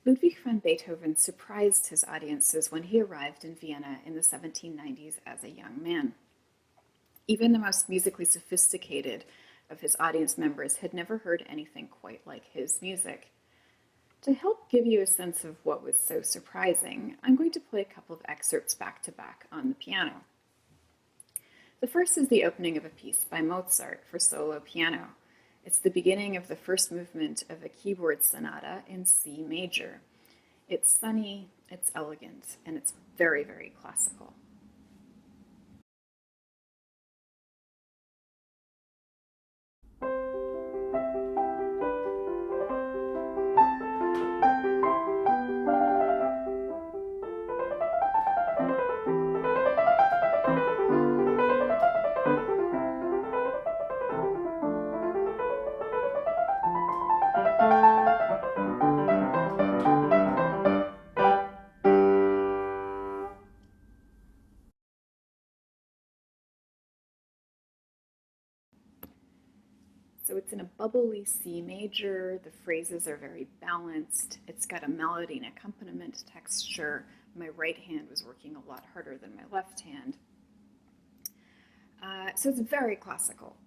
Ludwig van Beethoven surprised his audiences when he arrived in Vienna in the 1790s as a young man. Even the most musically sophisticated of his audience members had never heard anything quite like his music. To help give you a sense of what was so surprising, I'm going to play a couple of excerpts back to back on the piano. The first is the opening of a piece by Mozart for solo piano. It's the beginning of the first movement of a keyboard sonata in C major. It's sunny, it's elegant, and it's very, very classical. So it's in a bubbly C major. The phrases are very balanced. It's got a melody and accompaniment texture. My right hand was working a lot harder than my left hand. So it's very classical.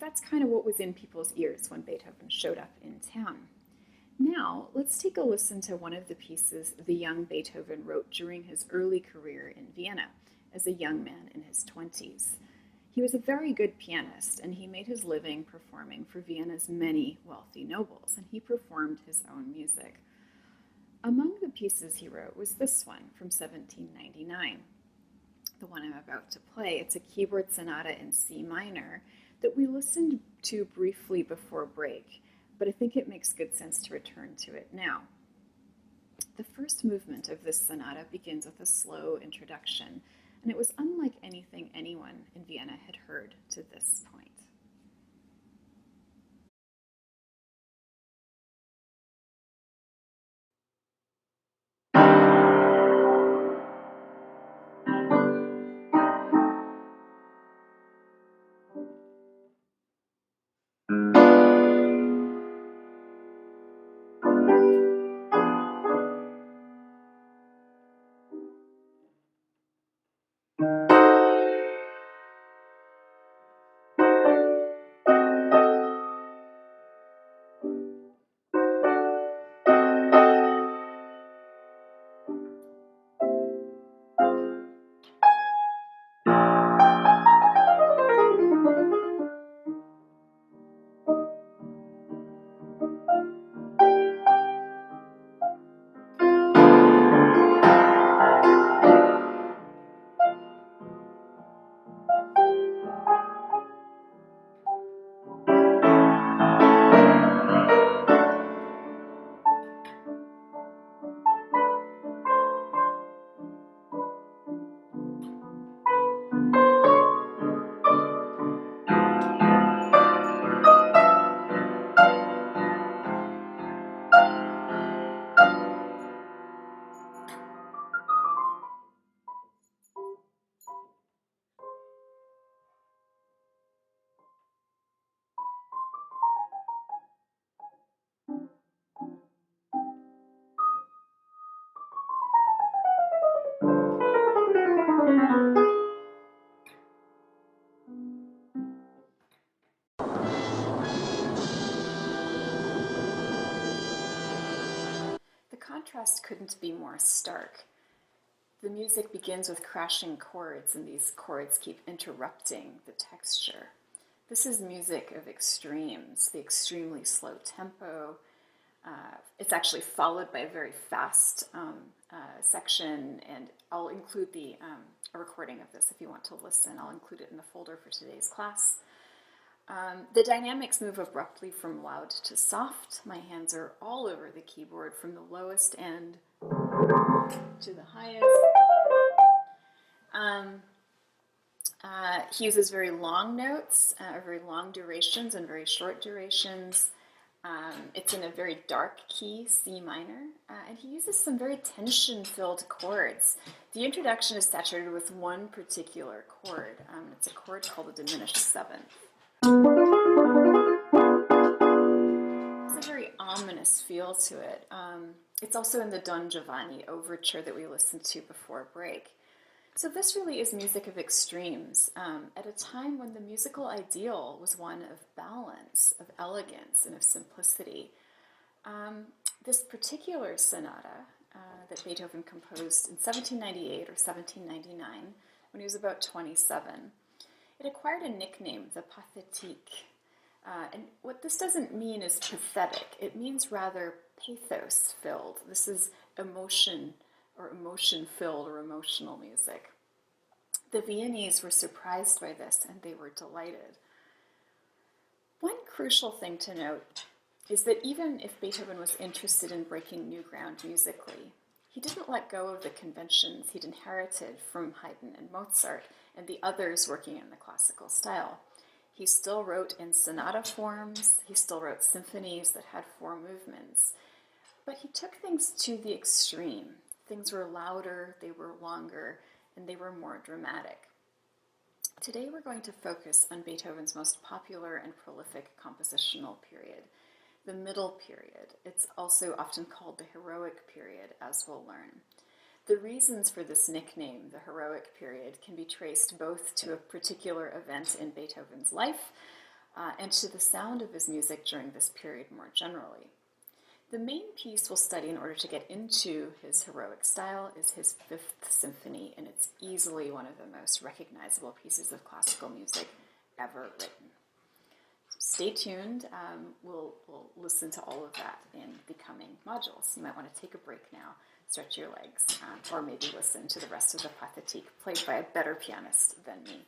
That's kind of what was in people's ears when Beethoven showed up in town. Now, let's take a listen to one of the pieces the young Beethoven wrote during his early career in Vienna as a young man in his 20s. He was a very good pianist, and he made his living performing for Vienna's many wealthy nobles, and he performed his own music. Among the pieces he wrote was this one from 1799, the one I'm about to play. It's a keyboard sonata in C minor that we listened to briefly before break, but I think it makes good sense to return to it now. The first movement of this sonata begins with a slow introduction, and it was unlike anything anyone in Vienna had heard to this point. The contrast couldn't be more stark. The music begins with crashing chords, and these chords keep interrupting the texture. This is music of extremes, the extremely slow tempo. It's actually followed by a very fast section, and I'll include a recording of this if you want to listen. I'll include it in the folder for today's class. The dynamics move abruptly from loud to soft. My hands are all over the keyboard from the lowest end to the highest. He uses very long notes, very long durations and very short durations. It's in a very dark key, C minor, and he uses some very tension-filled chords. The introduction is saturated with one particular chord. It's a chord called the diminished seventh. It's a very ominous feel to it. It's also in the Don Giovanni overture that we listened to before break. So this really is music of extremes, at a time when the musical ideal was one of balance, of elegance, and of simplicity. This particular sonata that Beethoven composed in 1798 or 1799, when he was about 27, it acquired a nickname, the Pathétique. And what this doesn't mean is pathetic. It means rather pathos-filled. This is emotion or emotion-filled or emotional music. The Viennese were surprised by this and they were delighted. One crucial thing to note is that even if Beethoven was interested in breaking new ground musically, he didn't let go of the conventions he'd inherited from Haydn and Mozart and the others working in the classical style. He still wrote in sonata forms, he still wrote symphonies that had 4 movements, but he took things to the extreme. Things were louder, they were longer, and they were more dramatic. Today we're going to focus on Beethoven's most popular and prolific compositional period, the middle period. It's also often called the heroic period, as we'll learn. The reasons for this nickname, the heroic period, can be traced both to a particular event in Beethoven's life and to the sound of his music during this period more generally. The main piece we'll study in order to get into his heroic style is his 5th Symphony, and it's easily one of the most recognizable pieces of classical music ever written. Stay tuned. We'll listen to all of that in the coming modules. You might want to take a break now, stretch your legs, or maybe listen to the rest of the Pathétique played by a better pianist than me.